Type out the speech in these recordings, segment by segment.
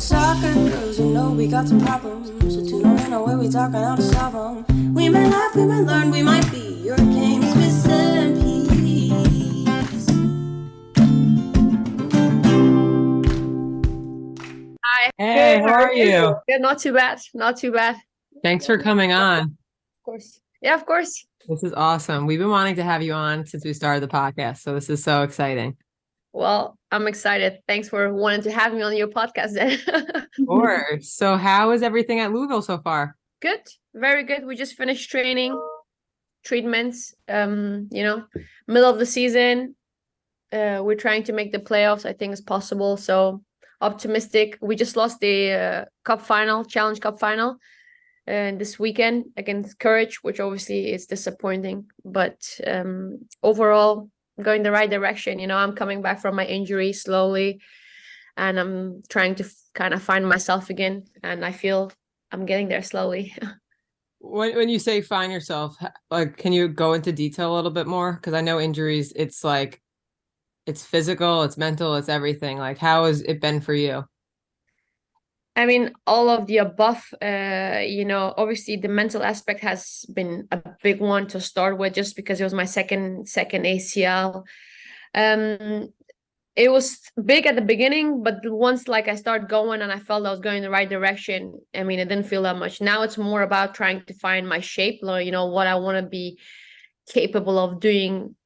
Soccer girls, you know we got some problems. So tune on in, away we talking how to solve them. We may laugh, we may learn, we might be your games with some peace. Hi. Hey, Good. how How are are you? you? Good. Not too bad. Not too bad. Thanks for coming on. Of course. Yeah, of course. This is awesome. We've been wanting to have you on since we started the podcast, so this is so exciting. Well, I'm excited. Thanks for wanting to have me on your podcast then. Or so how is everything at Louisville so far? Good. Very good. We just finished training, treatments. Middle of the season. We're trying to make the playoffs. I think it's possible. So optimistic. We just lost the cup final, Challenge Cup final, this weekend against Courage, which obviously is disappointing. But overall, going the right direction. I'm coming back from my injury slowly, and I'm trying to kind of find myself again. And I feel I'm getting there slowly. When you say find yourself, like can you go into detail a little bit more? Because I know injuries, it's like it's physical, it's mental, it's everything. Like how has it been for you? I mean, all of the above, obviously the mental aspect has been a big one to start with, just because it was my second ACL. Um, it was big at the beginning, but once like I started going and I felt I was going in the right direction, I mean, it didn't feel that much. Now it's more about trying to find my shape, what I want to be capable of doing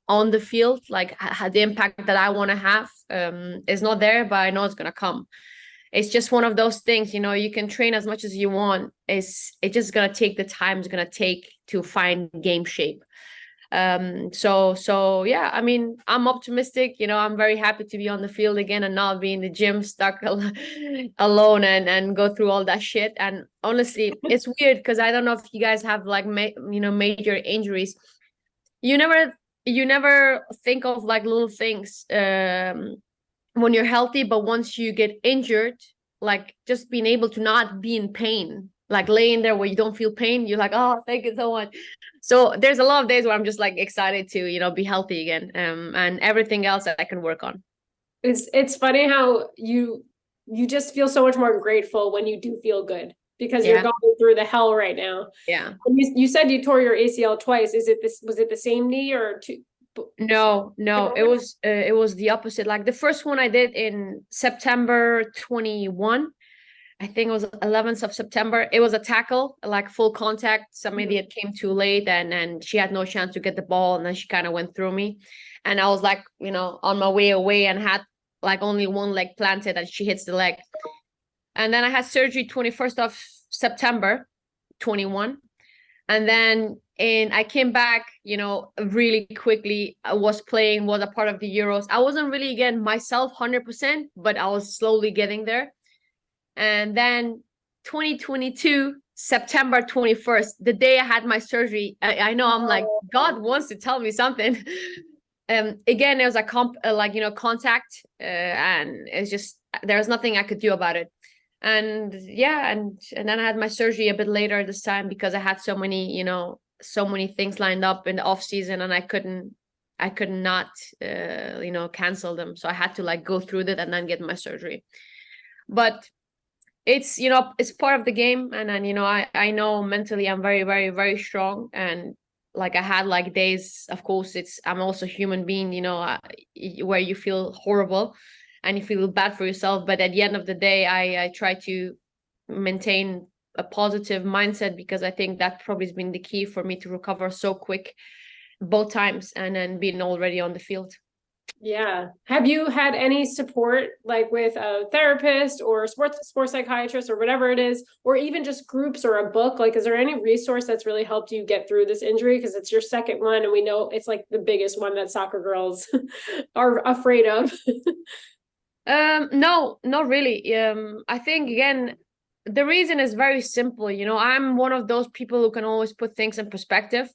on the field, like the impact that I want to have is not there, but I know it's gonna come. It's just one of those things, you can train as much as you want. It's just gonna take the time it's gonna take to find game shape. So yeah, I mean, I'm optimistic. I'm very happy to be on the field again and not be in the gym stuck alone and go through all that shit. And honestly, it's weird because I don't know if you guys have like major injuries. You never think of like little things when you're healthy, but once you get injured, like just being able to not be in pain, like laying there where you don't feel pain, you're like, oh, thank you so much. So there's a lot of days where I'm just like excited to be healthy again, and everything else that I can work on. It's funny how you just feel so much more grateful when you do feel good because you're Yeah. going through the hell right now. Yeah. You said you tore your ACL twice. Was it the same knee or two? No, it was the opposite. Like the first one I did in September 21. I think it was 11th of September. It was a tackle, like full contact. Somebody it came too late and she had no chance to get the ball, and then she kind of went through me. And I was like, on my way away and had like only one leg planted and she hits the leg. And then I had surgery 21st of September 21. And then I came back, really quickly. I was a part of the Euros. I wasn't really getting myself 100%, but I was slowly getting there. And then 2022, September 21st, the day I had my surgery, I know I'm like, God wants to tell me something. Again, it was a contact, and it's just, there was nothing I could do about it. And yeah, and then I had my surgery a bit later this time because I had so many things lined up in the off season, and I could not, cancel them. So I had to like go through that and then get my surgery. But it's part of the game. And then I know mentally I'm very, very, very strong. And like I had like days, of course, I'm also a human being, where you feel horrible and you feel bad for yourself. But at the end of the day, I try to maintain a positive mindset, because I think that probably has been the key for me to recover so quick both times, and then being already on the field. Yeah. Have you had any support like with a therapist or sports psychiatrist or whatever it is, or even just groups or a book? Like, is there any resource that's really helped you get through this injury? Because it's your second one, and we know it's like the biggest one that soccer girls are afraid of. No, not really. I think again, the reason is very simple. I'm one of those people who can always put things in perspective.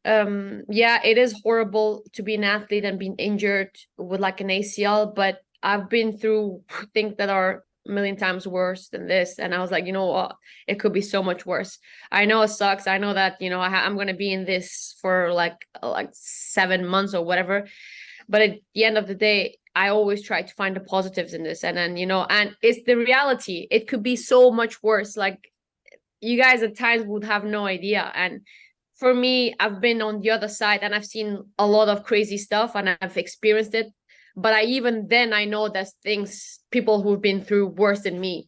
Yeah, it is horrible to be an athlete and being injured with like an ACL, but I've been through things that are a million times worse than this, and I was like, you know what, it could be so much worse. I know it sucks. I know that I'm going to be in this for like 7 months or whatever, but at the end of the day, I always try to find the positives in this. And then, you know, and it's the reality. It could be so much worse. Like, you guys at times would have no idea. And for me, I've been on the other side and I've seen a lot of crazy stuff and I've experienced it. But I know there's things, people who've been through worse than me.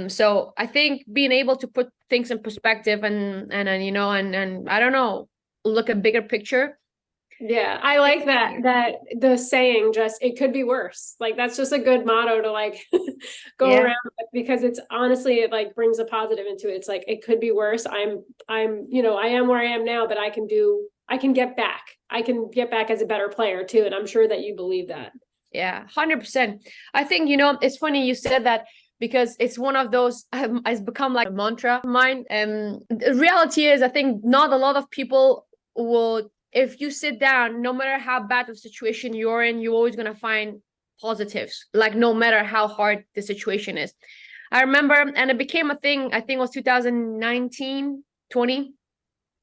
So I think being able to put things in perspective and you know, and I don't know, look a bigger picture. Yeah, I like that the saying, just it could be worse. Like, that's just a good motto to like go Yeah. around with, because it's honestly, it like brings a positive into it. It's like, it could be worse. I'm you know, I am where I am now, but I can get back. I can get back as a better player too. And I'm sure that you believe that. Yeah, 100%. I think, you know, it's funny you said that, because it's one of those, it's become like a mantra of mine. The reality is, I think not a lot of people will, if you sit down, no matter how bad of situation you're in, you're always going to find positives, like no matter how hard the situation is. I remember, and it became a thing, I think it was 2019, 20.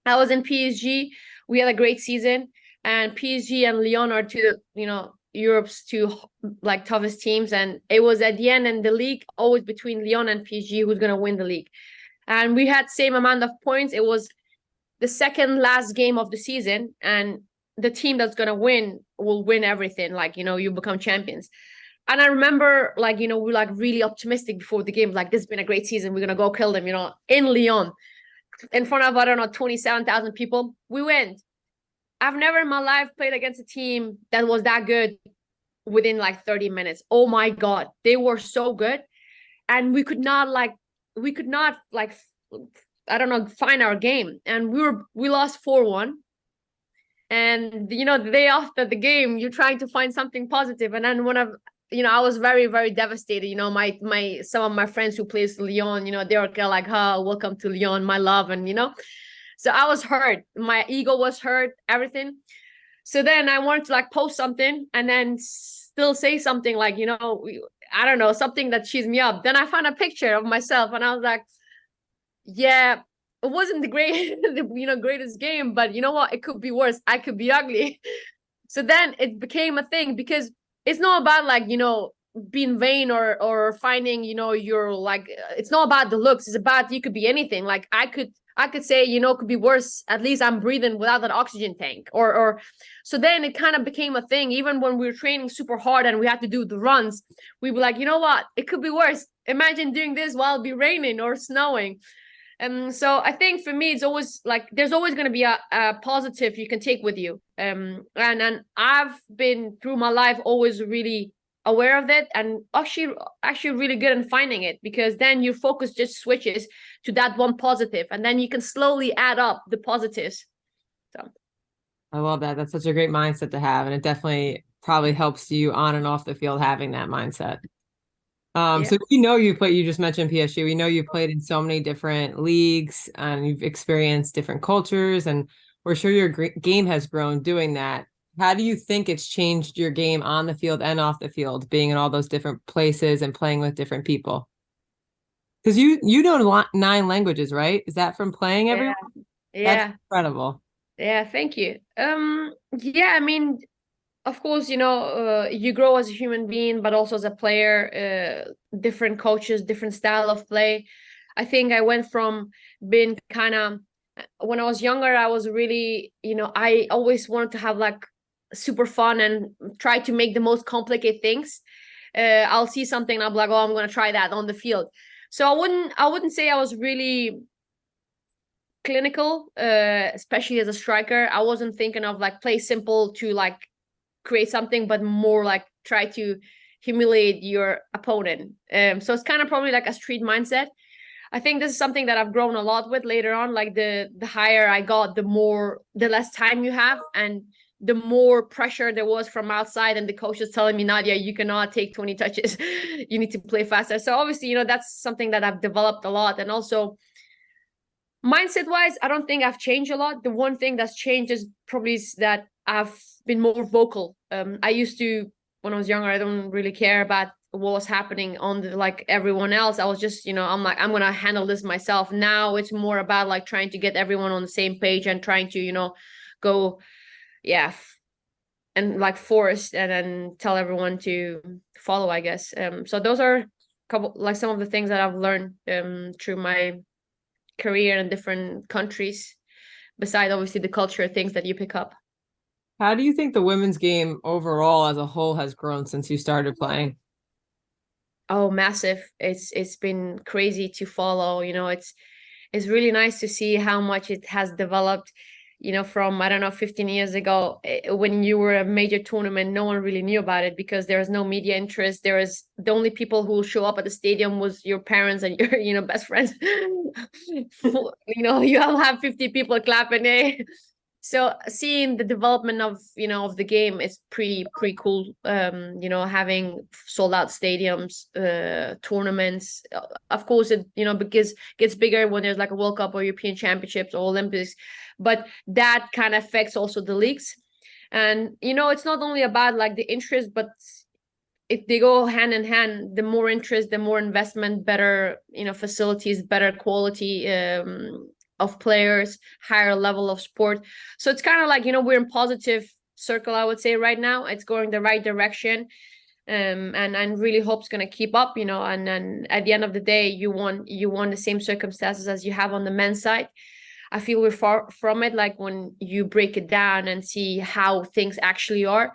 I was in PSG. We had a great season, and PSG and Lyon are two, you know, Europe's two like toughest teams. And it was at the end in the league, always between Lyon and PSG, who's going to win the league. And we had same amount of points. It was the second last game of the season, and the team that's going to win will win everything. Like, you know, you become champions. And I remember, like, you know, we're like really optimistic before the game. Like, this has been a great season. We're going to go kill them, you know, in Lyon, in front of, I don't know, 27,000 people. We went. I've never in my life played against a team that was that good within like 30 minutes. Oh my God. They were so good. And we could not I don't know, find our game. And we lost 4-1. And, you know, the day after the game, you're trying to find something positive. And then I was very, very devastated. You know, some of my friends who plays Lyon, you know, they were like, oh, welcome to Lyon, my love. And, you know, so I was hurt. My ego was hurt, everything. So then I wanted to like post something and then still say something like, you know, I don't know, something that cheers me up. Then I found a picture of myself and I was like, yeah, it wasn't the greatest game, but you know what? It could be worse. I could be ugly. So then it became a thing, because it's not about like, you know, being vain or finding, you know, you're like, it's not about the looks. It's about, you could be anything. Like I could say, you know, it could be worse. At least I'm breathing without an oxygen tank or so then it kind of became a thing. Even when we were training super hard and we had to do the runs, we were like, you know what? It could be worse. Imagine doing this while it be raining or snowing. And so I think for me, it's always like, there's always going to be a positive you can take with you. And I've been through my life always really aware of it, and actually really good in finding it, because then your focus just switches to that one positive, and then you can slowly add up the positives. So I love that. That's such a great mindset to have. And it definitely probably helps you on and off the field having that mindset. So we know you just mentioned PSG. We know you played in so many different leagues and you've experienced different cultures, and we're sure your game has grown doing that. How do you think it's changed your game on the field and off the field, being in all those different places and playing with different people? Because you know 9 languages, right? Is that from playing everywhere? Yeah. That's incredible. Yeah, thank you. Yeah, I mean, of course, you know, you grow as a human being, but also as a player, different coaches, different style of play. I think I went from being kind of, when I was younger, I was really, you know, I always wanted to have like super fun and try to make the most complicated things. I'll see something and I'll be like, oh, I'm going to try that on the field. So I wouldn't say I was really clinical, especially as a striker. I wasn't thinking of like play simple to like create something, but more like try to humiliate your opponent. So it's kind of probably like a street mindset. I think this is something that I've grown a lot with later on. Like the higher I got, the less time you have, and the more pressure there was from outside, and the coach is telling me, Nadia, you cannot take 20 touches. You need to play faster. So obviously, you know, that's something that I've developed a lot. And also mindset wise, I don't think I've changed a lot. The one thing that's changed is probably that I've been more vocal. I used to, when I was younger, I don't really care about what was happening on the, like everyone else. I was just, you know, I'm like, I'm going to handle this myself. Now it's more about like trying to get everyone on the same page and trying to, you know, go, and like force and then tell everyone to follow, I guess. So those are couple like some of the things that I've learned through my career in different countries, besides obviously the culture things that you pick up. How do you think the women's game overall as a whole has grown since you started playing? Oh, massive. It's been crazy to follow, it's really nice to see how much it has developed, from, I don't know, 15 years ago, when you were a major tournament, no one really knew about it because there was no media interest. There was the only people who show up at the stadium was your parents and your, best friends. You all have 50 people clapping, eh? So seeing the development of of the game is pretty cool. Having sold out stadiums, tournaments. Of course, it because gets bigger when there's like a World Cup or European Championships or Olympics, but that kind of affects also the leagues. And it's not only about like the interest, but if they go hand in hand, the more interest, the more investment, better facilities, better quality of players, higher level of sport. So it's kind of like we're in positive circle, I would say. Right now it's going the right direction, and really hope it's going to keep up, and then at the end of the day you want the same circumstances as you have on the men's side. I feel we're far from it, like when you break it down and see how things actually are.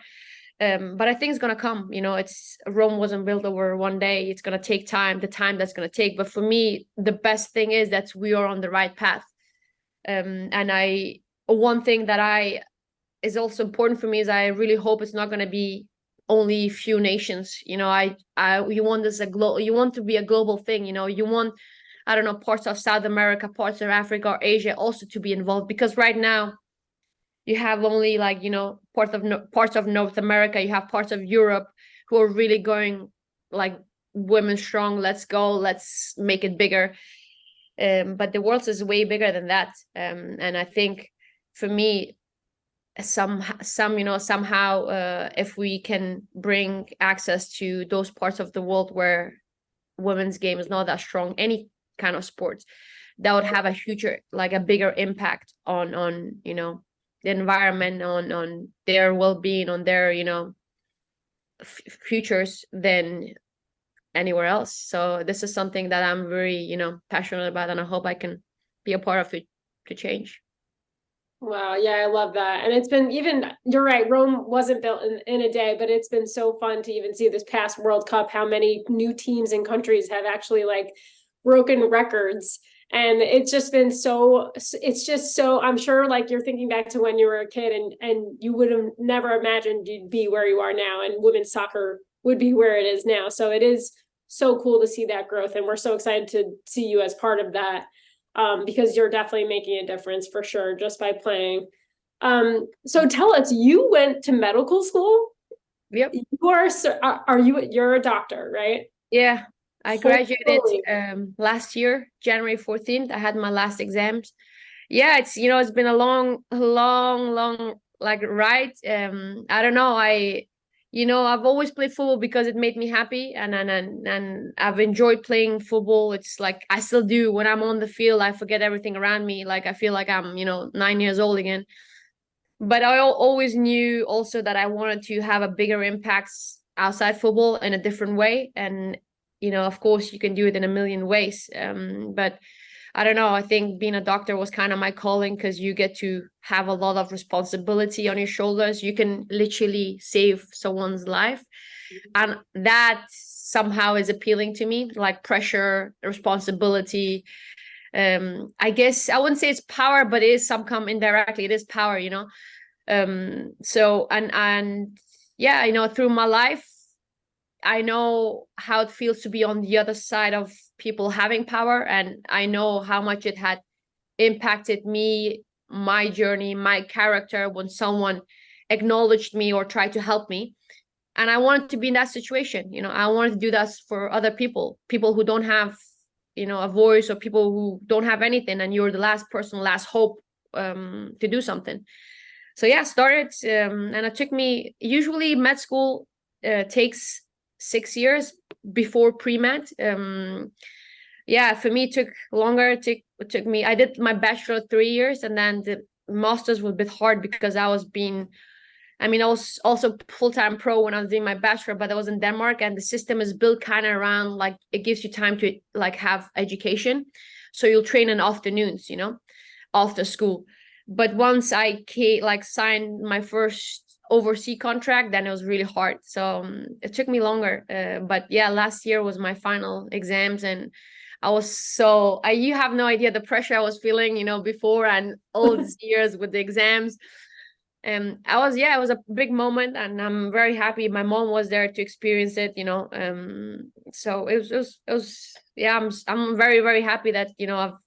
But I think it's gonna come. It's Rome wasn't built over one day. It's gonna take time, the time that's gonna take. But for me, the best thing is that we are on the right path. And one thing that is also important for me is I really hope it's not gonna be only few nations. You want you want to be a global thing. You want, I don't know, parts of South America, parts of Africa or Asia also to be involved, because right now you have only like parts of North America, you have parts of Europe who are really going like women strong, let's go, let's make it bigger. But the world is way bigger than that. And I think for me, somehow if we can bring access to those parts of the world where women's game is not that strong, any kind of sports, that would have a bigger impact on the environment, on their well-being, on their futures than anywhere else. So this is something that I'm very passionate about, and I hope I can be a part of it to change. Wow, yeah, I love that. And it's been you're right, Rome wasn't built in a day, but it's been so fun to even see this past World Cup, how many new teams and countries have actually like broken records. And it's just been I'm sure like you're thinking back to when you were a kid and you would have never imagined you'd be where you are now, and women's soccer would be where it is now. So it is so cool to see that growth. And we're so excited to see you as part of that, because you're definitely making a difference for sure, just by playing. So tell us, you went to medical school? Yep. You're a doctor, right? Yeah. I graduated last year, January 14th. I had my last exams. Yeah, it's been a long like ride. I don't know. I've always played football because it made me happy, and I've enjoyed playing football. It's like I still do. When I'm on the field, I forget everything around me. Like I feel like I'm 9 years old again. But I always knew also that I wanted to have a bigger impact outside football in a different way. And of course you can do it in a million ways, but I don't know, I think being a doctor was kind of my calling, because you get to have a lot of responsibility on your shoulders. You can literally save someone's life, and that somehow is appealing to me, like pressure, responsibility. I guess I wouldn't say it's power, but it is some indirectly, it is power. So and yeah, through my life I know how it feels to be on the other side of people having power, and I know how much it had impacted me, my journey, my character, when someone acknowledged me or tried to help me. And I wanted to be in that situation. I wanted to do that for other people who don't have a voice, or people who don't have anything, and you're the last hope to do something. So yeah, started, and it took me, usually med school takes 6 years before pre-med. Yeah, for me it took longer. It took me, I did my bachelor 3 years, and then the master's was a bit hard because I was being I mean, I was also full-time pro when I was doing my bachelor, but I was in Denmark, and the system is built kind of around like it gives you time to like have education. So you'll train in afternoons, after school. But once I signed my first overseas contract, then it was really hard. So it took me longer. But yeah, last year was my final exams, and I was you have no idea the pressure I was feeling, before, and all these years with the exams. And it was a big moment, and I'm very happy my mom was there to experience it, so it was I'm very, very happy that,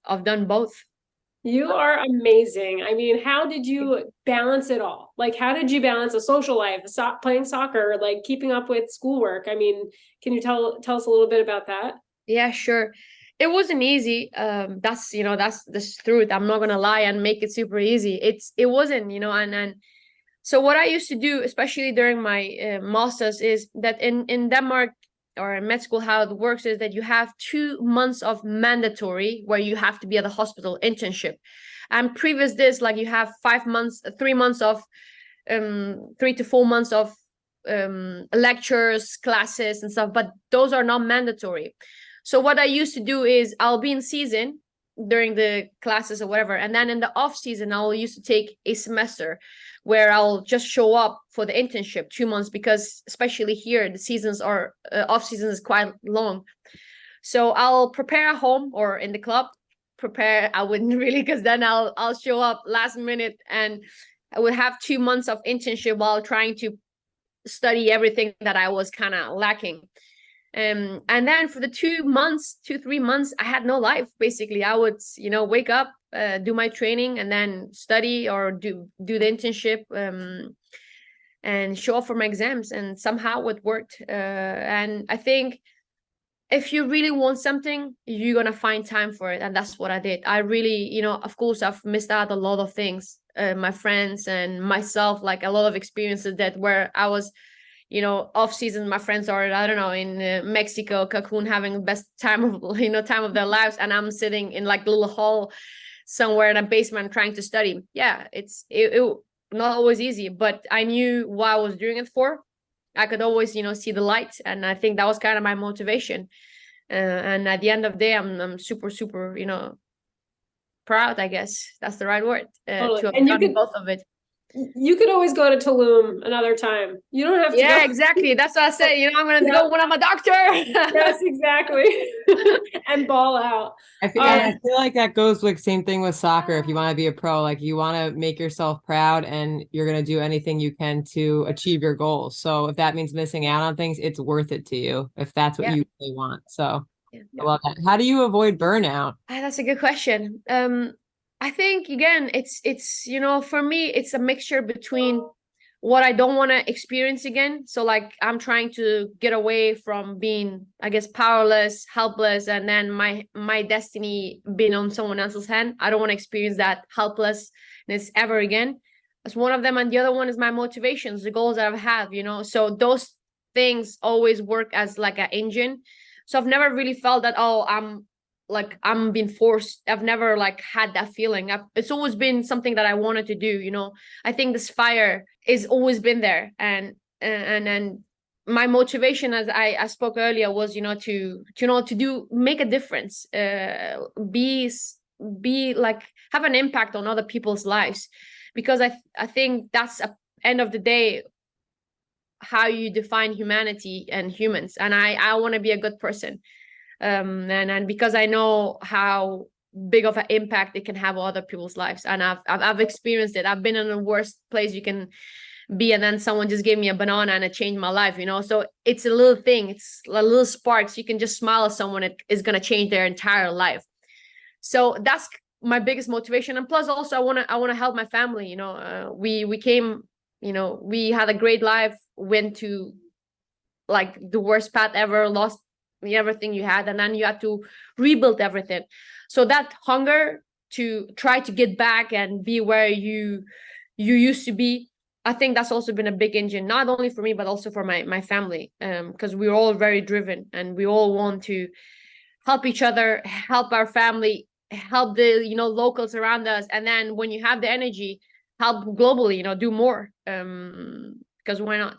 I've done both. You are amazing. I mean, how did you balance it all? Like, how did you balance a social life, playing soccer, like keeping up with schoolwork? I mean, can you tell us a little bit about that? Yeah, sure. It wasn't easy. That's the truth. I'm not gonna lie and make it super easy. It wasn't, and so what I used to do, especially during my masters, is that in Denmark or in med school, how it works is that you have 2 months of mandatory where you have to be at the hospital internship, and previous this, like, you have 5 months, 3 months of 3 to 4 months of lectures, classes, and stuff, but those are not mandatory. So what I used to do is I'll be in season during the classes or whatever, and then in the off season I'll used to take a semester where I'll just show up for the internship 2 months, because especially here the seasons are off season is quite long. So I'll prepare at home or in the club. I wouldn't really, because then I'll show up last minute, and I would have 2 months of internship while trying to study everything that I was kind of lacking. And then for the 2 months, 3 months, I had no life. Basically, I would, wake up, do my training, and then study or do the internship, and show up for my exams. And somehow it worked. And I think if you really want something, you're gonna find time for it, and that's what I did. I really, of course, I've missed out a lot of things. My friends and myself, like a lot of experiences that where I was, off season, my friends are, I don't know, in Mexico, Cancun, having the best time of their lives, and I'm sitting in like a little hall somewhere in a basement trying to study. Yeah, it not always easy, but I knew what I was doing it for. I could always, see the light, and I think that was kind of my motivation. And at the end of the day, I'm super, super, proud, I guess that's the right word, Totally. to have And done both of it. You could always go to Tulum another time. You don't have to. Yeah, go. exactly. That's what I say. I'm gonna go when I'm a doctor. Yes, exactly. And ball out. I feel like that goes with same thing with soccer. If you want to be a pro, like, you want to make yourself proud, and you're going to do anything you can to achieve your goals. So if that means missing out on things, it's worth it to you if that's what you really want. So I love that. How do you avoid burnout? That's a good question. I think, again, it's for me, it's a mixture between what I don't want to experience again. So like, I'm trying to get away from being, I guess, powerless, helpless, and then my destiny being on someone else's hand. I don't want to experience that helplessness ever again. That's one of them. And the other one is my motivations, the goals that I've had, so those things always work as like an engine. So I've never really felt that, I'm being forced. I've never like had that feeling. It's always been something that I wanted to do. I think this fire is always been there, and my motivation, as I spoke earlier, was to make a difference, be like, have an impact on other people's lives, because I think that's at end of the day how you define humanity and humans, and I want to be a good person. And because I know how big of an impact it can have on other people's lives, and I've experienced it. I've been in the worst place you can be, and then someone just gave me a banana and it changed my life. So it's a little thing, it's a little sparks. You can just smile at someone, it is going to change their entire life. So that's my biggest motivation. And plus, also, I want to help my family. We came, we had a great life, went to like the worst path ever, lost everything you had, and then you had to rebuild everything. So that hunger to try to get back and be where you used to be, I think that's also been a big engine, not only for me but also for my family, because we're all very driven, and we all want to help each other, help our family, help the locals around us. And then when you have the energy, help globally, do more. Because why not?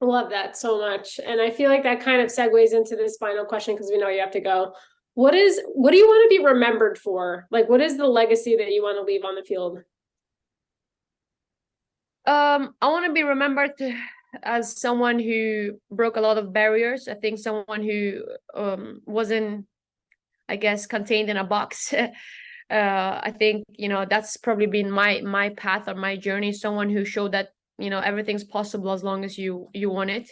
I love that so much. And I feel like that kind of segues into this final question because we know you have to go. What do you want to be remembered for? Like, what is the legacy that you want to leave on the field? I want to be remembered as someone who broke a lot of barriers. I think someone who wasn't, I guess, contained in a box. I think, that's probably been my path or my journey. Someone who showed that, everything's possible as long as you want it,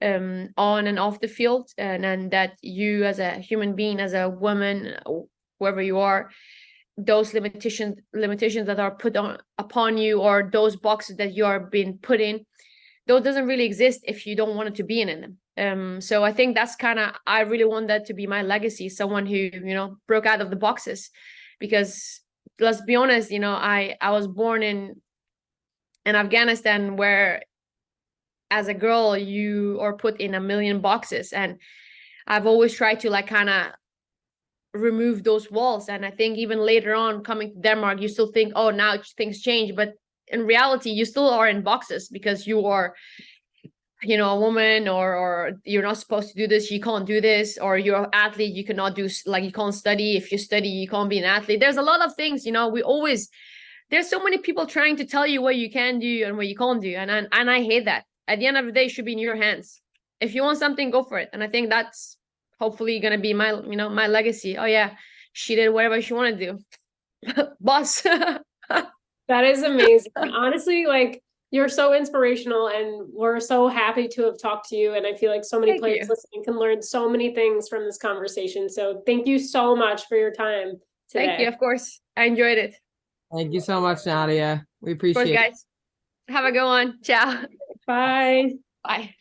on and off the field, and that you as a human being, as a woman, whoever you are, those limitations that are put upon you, or those boxes that you are being put in, those doesn't really exist if you don't want it to be in them. So I think that's I really want that to be my legacy, someone who, broke out of the boxes. Because let's be honest, I was born in Afghanistan, where as a girl you are put in a million boxes, and I've always tried to remove those walls. And I think even later on coming to Denmark, you still think, oh, now things change, but in reality you still are in boxes because you are a woman, or you're not supposed to do this, you can't do this, or you're an athlete, you cannot do, you can't study, if you study you can't be an athlete. There's a lot of things, there's so many people trying to tell you what you can do and what you can't do, and I hate that. At the end of the day, it should be in your hands. If you want something, go for it. And I think that's hopefully gonna be my my legacy. Oh yeah, she did whatever she wanted to do. Boss. That is amazing. Honestly, you're so inspirational, and we're so happy to have talked to you. And I feel like so many Thank players you. listening can learn so many things from this conversation. So thank you so much for your time today. Thank you, of course. I enjoyed it. Thank you so much, Nadia. We Of course, appreciate it. guys. Have a good one. Ciao. Bye. Bye.